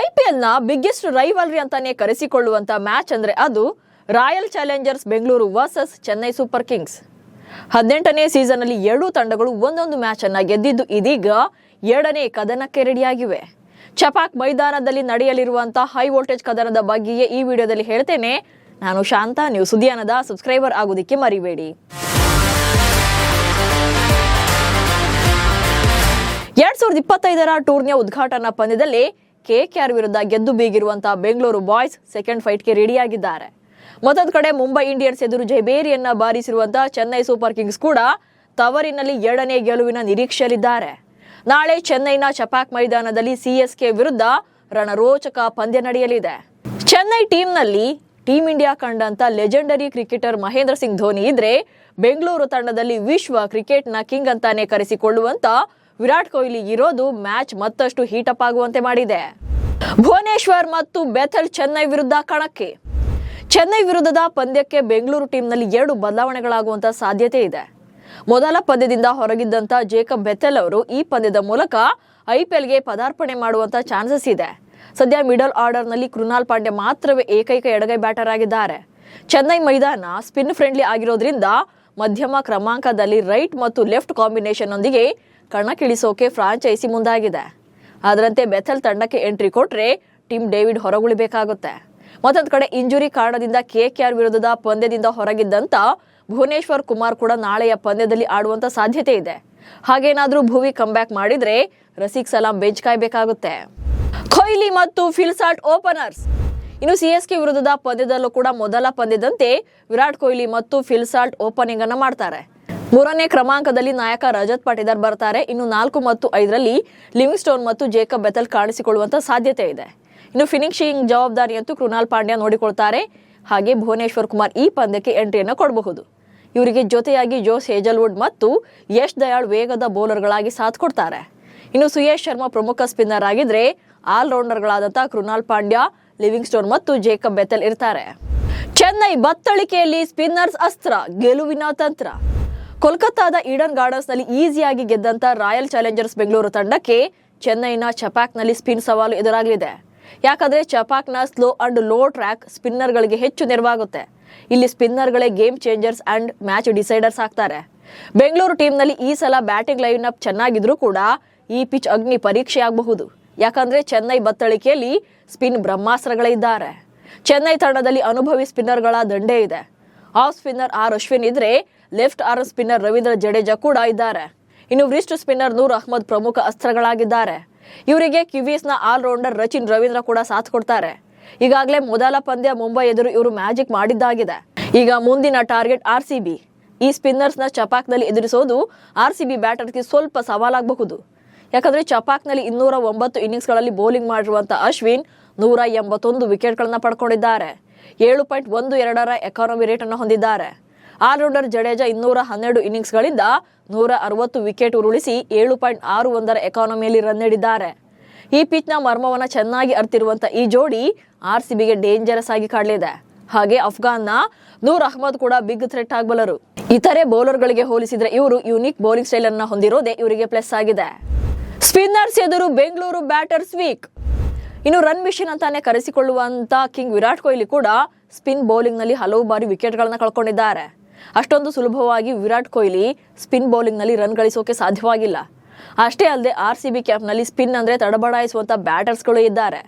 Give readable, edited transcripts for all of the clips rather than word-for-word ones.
ಐಪಿಎಲ್ನ biggest rivalry ಅಂತಾನೆ ಕರೆಸಿಕೊಳ್ಳುವಂತ match ಅಂದ್ರೆ ಅದು Royal Challengers Bengaluru versus Chennai Super Kings. 18ನೇ ಸೀಸನ್ ಅಲ್ಲಿ ಎರಡೂ ತಂಡಗಳು ಒಂದೊಂದು ಮ್ಯಾಚ್ ಅನ್ನ ಗೆದ್ದಿದ್ದು ಇದೀಗ 2ನೇ ಕದನಕ್ಕೆ ರೆಡಿಯಾಗಿವೆ. ಚಪಾಕ್ ಮೈದಾನದಲ್ಲಿ ನಡೆಯಲಿರುವಂತಹ ಹೈ ವೋಲ್ಟೇಜ್ ಕದನದ ಬಗ್ಗೆಯೇ ಈ ವಿಡಿಯೋದಲ್ಲಿ ಹೇಳ್ತೇನೆ. ನಾನು ಶಾಂತ, ನೀವು ಸುದ್ದಿಯಾನದ ಸಬ್ಸ್ಕ್ರೈಬರ್ ಆಗೋದಕ್ಕೆ ಮರಿಬೇಡಿ. 2025ರ ಟೂರ್ನಿಯ ಉದ್ಘಾಟನಾ ಪಂದ್ಯದಲ್ಲಿ ಕೆಕೆಆರ್ ವಿರುದ್ಧ ಗೆದ್ದು ಬೀಗಿರುವಂತಹ ಬೆಂಗಳೂರು ಬಾಯ್ಸ್ ಸೆಕೆಂಡ್ ಫೈಟ್ಗೆ ರೆಡಿಯಾಗಿದ್ದಾರೆ. ಮತ್ತೊಂದು ಕಡೆ ಮುಂಬೈ ಇಂಡಿಯನ್ಸ್ ಎದುರು ಜಯಬೇರಿಯನ್ನ ಬಾರಿಸಿರುವಂತಹ ಚೆನ್ನೈ ಸೂಪರ್ ಕಿಂಗ್ಸ್ ಕೂಡ ತವರಿನಲ್ಲಿ 2ನೇ ಗೆಲುವಿನ ನಿರೀಕ್ಷೆಯಲ್ಲಿದ್ದಾರೆ. ನಾಳೆ ಚೆನ್ನೈನ ಚಪಾಕ್ ಮೈದಾನದಲ್ಲಿ ಸಿಎಸ್ಕೆ ವಿರುದ್ಧ ರಣರೋಚಕ ಪಂದ್ಯ ನಡೆಯಲಿದೆ. ಚೆನ್ನೈ ಟೀಮ್ನಲ್ಲಿ ಟೀಮ್ ಇಂಡಿಯಾ ಕಂಡಂತ ಲೆಜೆಂಡರಿ ಕ್ರಿಕೆಟರ್ ಮಹೇಂದ್ರ ಸಿಂಗ್ ಧೋನಿ ಇದ್ರೆ, ಬೆಂಗಳೂರು ತಂಡದಲ್ಲಿ ವಿಶ್ವ ಕ್ರಿಕೆಟ್ನ ಕಿಂಗ್ ಅಂತಾನೆ ಕರೆಸಿಕೊಳ್ಳುವಂತ ವಿರಾಟ್ ಕೊಹ್ಲಿ ಇರೋದು ಮ್ಯಾಚ್ ಮತ್ತಷ್ಟು ಹೀಟಪ್ ಆಗುವಂತೆ ಮಾಡಿದೆ. ಭುವನೇಶ್ವರ್ ಮತ್ತು ಬೆಥೆಲ್ ಚೆನ್ನೈ ವಿರುದ್ಧ ಕಣಕ್ಕೆ. ಚೆನ್ನೈ ವಿರುದ್ಧದ ಪಂದ್ಯಕ್ಕೆ ಬೆಂಗಳೂರು ಟೀಮ್ನಲ್ಲಿ 2 ಬದಲಾವಣೆಗಳಾಗುವಂತ ಸಾಧ್ಯತೆ ಇದೆ. ಮೊದಲ ಪಂದ್ಯದಿಂದ ಹೊರಗಿದ್ದಂತ ಜೇಕಬ್ ಬೆಥೆಲ್ ಅವರು ಈ ಪಂದ್ಯದ ಮೂಲಕ ಐಪಿಎಲ್ಗೆ ಪದಾರ್ಪಣೆ ಮಾಡುವಂತ ಚಾನ್ಸಸ್ ಇದೆ. ಸದ್ಯ ಮಿಡಲ್ ಆರ್ಡರ್ ನಲ್ಲಿ ಕೃನಾಲ್ ಪಾಂಡ್ಯ ಮಾತ್ರವೇ ಏಕೈಕ ಎಡಗೈ ಬ್ಯಾಟರ್ ಆಗಿದ್ದಾರೆ. ಚೆನ್ನೈ ಮೈದಾನ ಸ್ಪಿನ್ ಫ್ರೆಂಡ್ಲಿ ಆಗಿರೋದ್ರಿಂದ ಮಧ್ಯಮ ಕ್ರಮಾಂಕದಲ್ಲಿ ರೈಟ್ ಮತ್ತು ಲೆಫ್ಟ್ ಕಾಂಬಿನೇಷನ್ ನೊಂದಿಗೆ ಕಣಕ್ಕಿಳಿಸೋಕೆ ಫ್ರಾಂಚೈಸಿ ಮುಂದಾಗಿದೆ. ಅದರಂತೆ ಬೆಥೆಲ್ ತಂಡಕ್ಕೆ ಎಂಟ್ರಿ ಕೊಟ್ರೆ ಟಿಮ್ ಡೇವಿಡ್ ಹೊರಗುಳಿಬೇಕಾಗುತ್ತೆ. ಮತ್ತೊಂದು ಕಡೆ ಇಂಜುರಿ ಕಾರಣದಿಂದ ಕೆಕೆಆರ್ ವಿರುದ್ಧದ ಪಂದ್ಯದಿಂದ ಹೊರಗಿದ್ದಂತ ಭುವನೇಶ್ವರ್ ಕುಮಾರ್ ಕೂಡ ನಾಳೆಯ ಪಂದ್ಯದಲ್ಲಿ ಆಡುವಂತ ಸಾಧ್ಯತೆ ಇದೆ. ಹಾಗೇನಾದ್ರೂ ಭುವಿ ಕಂಬ್ಯಾಕ್ ಮಾಡಿದ್ರೆ ರಸಿಕ್ ಸಲಾಂ ಬೆಂಚ್ ಕಾಯಬೇಕಾಗುತ್ತೆ. ಕೊಹ್ಲಿ ಮತ್ತು ಫಿಲ್ಸಾಲ್ಟ್ ಓಪನರ್ಸ್. ಇನ್ನು ಸಿಎಸ್ಕೆ ವಿರುದ್ಧದ ಪಂದ್ಯದಲ್ಲೂ ಕೂಡ ಮೊದಲ ಪಂದ್ಯದಂತೆ ವಿರಾಟ್ ಕೊಹ್ಲಿ ಮತ್ತು ಫಿಲ್ಸಾಲ್ಟ್ ಓಪನಿಂಗ್ ಅನ್ನ ಮಾಡ್ತಾರೆ. 3ನೇ ಕ್ರಮಾಂಕದಲ್ಲಿ ನಾಯಕ ರಜತ್ ಪಾಟಿದಾರ್ ಬರ್ತಾರೆ. ಇನ್ನು 4 ಮತ್ತು 5ರಲ್ಲಿ ಲಿವಿಂಗ್ ಸ್ಟೋನ್ ಮತ್ತು ಜೇಕಬ್ ಬೆಥೆಲ್ ಕಾಣಿಸಿಕೊಳ್ಳುವಂತ ಸಾಧ್ಯತೆ ಇದೆ. ಇನ್ನು ಫಿನಿಶಿಂಗ್ ಜವಾಬ್ದಾರಿಯಂತೂ ಕೃನಾಲ್ ಪಾಂಡ್ಯ ನೋಡಿಕೊಳ್ತಾರೆ. ಹಾಗೆ ಭುವನೇಶ್ವರ್ ಕುಮಾರ್ ಈ ಪಂದ್ಯಕ್ಕೆ ಎಂಟ್ರಿಯನ್ನು ಕೊಡಬಹುದು. ಇವರಿಗೆ ಜೊತೆಯಾಗಿ ಜೋಸ್ ಹೇಜಲ್ವುಡ್ ಮತ್ತು ಯಶ್ ದಯಾಳ್ ವೇಗದ ಬೌಲರ್ಗಳಾಗಿ ಸಾಥ್ ಕೊಡ್ತಾರೆ. ಇನ್ನು ಸುಯೇಶ್ ಶರ್ಮಾ ಪ್ರಮುಖ ಸ್ಪಿನ್ನರ್ ಆಗಿದ್ರೆ ಆಲ್ರೌಂಡರ್ಗಳಾದಂತಹ ಕೃನಾಲ್ ಪಾಂಡ್ಯ, ಲಿವಿಂಗ್ ಸ್ಟೋನ್ ಮತ್ತು ಜೇಕಬ್ ಬೆಥೆಲ್ ಇರ್ತಾರೆ. ಚೆನ್ನೈ ಬತ್ತಳಿಕೆಯಲ್ಲಿ ಸ್ಪಿನ್ನರ್ಸ್ ಅಸ್ತ್ರ, ಗೆಲುವಿನ ತಂತ್ರ. ಕೋಲ್ಕತ್ತಾದ ಈಡನ್ ಗಾರ್ಡನ್ಸ್ ನಲ್ಲಿ ಈಸಿಯಾಗಿ ಗೆದ್ದಂತ ರಾಯಲ್ ಚಾಲೆಂಜರ್ಸ್ ಬೆಂಗಳೂರು ತಂಡಕ್ಕೆ ಚೆನ್ನೈನ ಚಪಾಕ್ ನಲ್ಲಿ ಸ್ಪಿನ್ ಸವಾಲು ಎದುರಾಗಲಿದೆ. ಯಾಕಂದ್ರೆ ಚಪಾಕ್ನ slow and low track spinner ಗಳಿಗೆ ಹೆಚ್ಚು ನೆರವಾಗುತ್ತೆ. ಇಲ್ಲಿ ಸ್ಪಿನ್ನರ್ ಗಳೇ game changers and match deciders ಆಗ್ತಾರೆ. ಬೆಂಗಳೂರು ಟೀಮ್ ನಲ್ಲಿ ಈ ಸಲ ಬ್ಯಾಟಿಂಗ್ ಲೈನ್ ಅಪ್ ಚೆನ್ನಾಗಿದ್ರು ಕೂಡ ಈ ಪಿಚ್ ಅಗ್ನಿ ಪರೀಕ್ಷೆ ಆಗಬಹುದು. ಯಾಕಂದ್ರೆ ಚೆನ್ನೈ ಬತ್ತಳಿಕೆಯಲ್ಲಿ ಸ್ಪಿನ್ ಬ್ರಹ್ಮಾಸ್ತ್ರಗಳೇ ಇದ್ದಾರೆ. ಚೆನ್ನೈ ತಂಡದಲ್ಲಿ ಅನುಭವಿ ಸ್ಪಿನ್ನರ್ ಗಳ ದಂಡೇ ಇದೆ. ಆಫ್ ಸ್ಪಿನ್ನರ್ ಆರ್ ಅಶ್ವಿನ್ ಇದ್ರೆ, left arm spinner Ravindra Jadeja ಕೂಡ ಇದ್ದಾರೆ. ಇನ್ನು ವ್ರಿಸ್ಟ್ ಸ್ಪಿನ್ನರ್ ನೂರ್ ಅಹ್ಮದ್ ಪ್ರಮುಖ ಅಸ್ತ್ರಗಳಾಗಿದ್ದಾರೆ. ಇವರಿಗೆ ಕಿವೀಸ್ನ ಆಲ್ರೌಂಡರ್ ರಚಿನ್ ರವೀಂದ್ರ ಕೂಡ ಸಾಥ್ ಕೊಡ್ತಾರೆ. ಈಗಾಗಲೇ ಮೊದಲ ಪಂದ್ಯ ಮುಂಬೈ ಎದುರು ಇವರು ಮ್ಯಾಜಿಕ್ ಮಾಡಿದ್ದಾಗಿದೆ. ಈಗ ಮುಂದಿನ ಟಾರ್ಗೆಟ್ ಆರ್ಸಿಬಿ. ಈ ಸ್ಪಿನ್ನರ್ಸ್ ನ ಚಪಾಕ್ ನಲ್ಲಿ ಎದುರಿಸೋದು ಆರ್ಸಿಬಿ ಬ್ಯಾಟರ್ಗೆ ಸ್ವಲ್ಪ ಸವಾಲಾಗಬಹುದು. ಯಾಕಂದ್ರೆ ಚಪಾಕ್ ನಲ್ಲಿ 209 ಇನ್ನಿಂಗ್ಸ್ ಗಳಲ್ಲಿ ಬೌಲಿಂಗ್ ಮಾಡಿರುವಂತಹ ಅಶ್ವಿನ್ 181 ವಿಕೆಟ್ ಗಳನ್ನ ಪಡ್ಕೊಂಡಿದ್ದಾರೆ. 7.12ರ ಎಕಾನಮಿ ರೇಟ್ ಅನ್ನು ಹೊಂದಿದ್ದಾರೆ. ಆಲ್ರೌಂಡರ್ ಜಡೇಜಾ 212 ಇನ್ನಿಂಗ್ಸ್ ಗಳಿಂದ 160 ವಿಕೆಟ್ ಉರುಳಿಸಿ 7.61ರ ಎಕಾನಮಿಯಲ್ಲಿ ರನ್ ನೀಡಿದ್ದಾರೆ. ಈ ಪಿಚ್ ನ ಮರ್ಮವನ್ನ ಚೆನ್ನಾಗಿ ಅರ್ತಿರುವಂತ ಈ ಜೋಡಿ ಆರ್ಸಿಬಿಗೆ ಡೇಂಜರಸ್ ಆಗಿ ಕಾಡಲಿದೆ. ಹಾಗೆ ಅಫ್ಘಾನ್ನ ನೂರ್ ಅಹ್ಮದ್ ಕೂಡ ಬಿಗ್ ಥ್ರೆಟ್ ಆಗಬಲ್ಲರು. ಇತರೆ ಬೌಲರ್ ಗಳಿಗೆ ಹೋಲಿಸಿದ್ರೆ ಇವರು ಯೂನಿಕ್ ಬೌಲಿಂಗ್ ಸ್ಟೈಲ್ ಅನ್ನ ಹೊಂದಿರೋದೇ ಇವರಿಗೆ ಪ್ಲಸ್ ಆಗಿದೆ. ಸ್ಪಿನ್ನರ್ಸ್ ಎದುರು ಬೆಂಗಳೂರು ಬ್ಯಾಟರ್ಸ್ ವೀಕ್. ಇನ್ನು ರನ್ ಮಿಷನ್ ಅಂತಾನೆ ಕರೆಸಿಕೊಳ್ಳುವಂತ ಕಿಂಗ್ ವಿರಾಟ್ ಕೊಹ್ಲಿ ಕೂಡ ಸ್ಪಿನ್ ಬೌಲಿಂಗ್ ನಲ್ಲಿ ಹಲವು ಬಾರಿ ವಿಕೆಟ್ ಗಳನ್ನ ಕಳ್ಕೊಂಡಿದ್ದಾರೆ. ಅಷ್ಟೊಂದು ಸುಲಭವಾಗಿ ವಿರಾಟ್ ಕೊಹ್ಲಿ ಸ್ಪಿನ್ ಬೌಲಿಂಗ್ ನಲ್ಲಿ ರನ್ ಗಳಿಸೋಕೆ ಸಾಧ್ಯವಾಗಿಲ್ಲ. ಅಷ್ಟೇ ಅಲ್ಲದೆ ಆರ್ಸಿಬಿ ಕ್ಯಾಂಪ್ ನಲ್ಲಿ ಸ್ಪಿನ್ ಅಂದ್ರೆ ತಡಬಡಾಯಿಸುವಂತ ಬ್ಯಾಟರ್ಸ್ ಗಳು ಇದ್ದಾರೆ.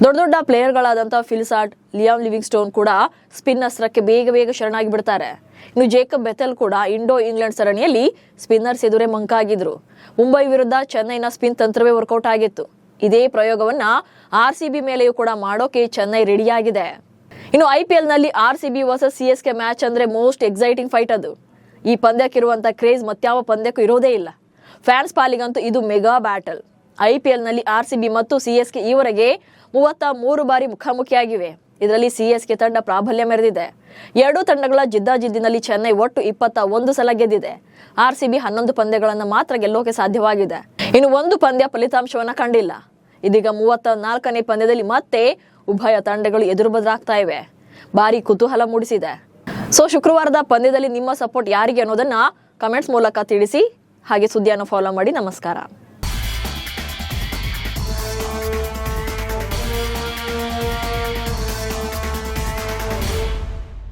ದೊಡ್ಡ ದೊಡ್ಡ ಪ್ಲೇಯರ್ ಗಳಾದಂತಹ ಫಿಲ್ಸಾಲ್ಟ್, ಲಿಯಾಮ್ ಲಿವಿಂಗ್ ಸ್ಟೋನ್ ಕೂಡ ಸ್ಪಿನ್ ಅಸ್ತ್ರಕ್ಕೆ ಬೇಗ ಶರಣಾಗಿ ಬಿಡ್ತಾರೆ. ಇನ್ನು ಜೇಕಬ್ ಬೆಥೆಲ್ ಕೂಡ ಇಂಡೋ ಇಂಗ್ಲೆಂಡ್ ಸರಣಿಯಲ್ಲಿ ಸ್ಪಿನ್ನರ್ಸ್ ಎದುರೇ ಮಂಕಾಗಿದ್ರು. ಮುಂಬೈ ವಿರುದ್ಧ ಚೆನ್ನೈನ ಸ್ಪಿನ್ ತಂತ್ರವೇ ವರ್ಕೌಟ್ ಆಗಿತ್ತು. ಇದೇ ಪ್ರಯೋಗವನ್ನ ಆರ್ಸಿಬಿ ಮೇಲೆಯೂ ಕೂಡ ಮಾಡೋಕೆ ಚೆನ್ನೈ ರೆಡಿಯಾಗಿದೆ. ಇನ್ನು ಐಪಿಎಲ್ ನಲ್ಲಿ ಆರ್ಸಿಬಿ ವರ್ಸಸ್ ಸಿಎಸ್ಕೆ ಮ್ಯಾಚ್ ಅಂದ್ರೆ ಮೋಸ್ಟ್ ಎಕ್ಸೈಟಿಂಗ್ ಫೈಟ್. ಅದು ಈ ಪಂದ್ಯಕ್ಕಿರುವಂತ ಕ್ರೇಜ್ ಮತ್ಯಾವ ಪಂದ್ಯಕ್ಕೂ ಇರೋದೇ ಇಲ್ಲ. ಫ್ಯಾನ್ಸ್ ಪಾಲಿಗಂತೂ ಇದು ಮೆಗಾ ಬ್ಯಾಟಲ್. ಐಪಿಎಲ್ ನಲ್ಲಿ ಆರ್ಸಿಬಿ ಮತ್ತು ಸಿಎಸ್ಕೆ ಈವರೆಗೆ 33 ಬಾರಿ ಮುಖಾಮುಖಿಯಾಗಿವೆ. ಇದರಲ್ಲಿ ಸಿಎಸ್ಕೆ ತಂಡ ಪ್ರಾಬಲ್ಯ ಮೆರೆದಿದೆ. 2 ತಂಡಗಳ ಜಿದ್ದಾಜಿದ್ದಿನಲ್ಲಿ ಚೆನ್ನೈ ಒಟ್ಟು 21 ಸಲ ಗೆದ್ದಿದೆ. ಆರ್ಸಿಬಿ 11 ಪಂದ್ಯಗಳನ್ನು ಮಾತ್ರ ಗೆಲ್ಲೋಕೆ ಸಾಧ್ಯವಾಗಿದೆ. ಇನ್ನು 1 ಪಂದ್ಯ ಫಲಿತಾಂಶವನ್ನ ಕಂಡಿಲ್ಲ. ಇದೀಗ 34ನೇ ಪಂದ್ಯದಲ್ಲಿ ಮತ್ತೆ ಉಭಯ ತಂಡಗಳು ಎದುರು ಬದಲಾಗ್ತಾ ಇವೆ. ಭಾರಿ ಕುತೂಹಲ ಮೂಡಿಸಿದೆ. ಶುಕ್ರವಾರದ ಪಂದ್ಯದಲ್ಲಿ ನಿಮ್ಮ ಸಪೋರ್ಟ್ ಯಾರಿಗೆ ಅನ್ನೋದನ್ನ ಕಮೆಂಟ್ಸ್ ಮೂಲಕ ತಿಳಿಸಿ. ಹಾಗೆ ಸುದ್ದಿಯನ್ನು ಫಾಲೋ ಮಾಡಿ. ನಮಸ್ಕಾರ.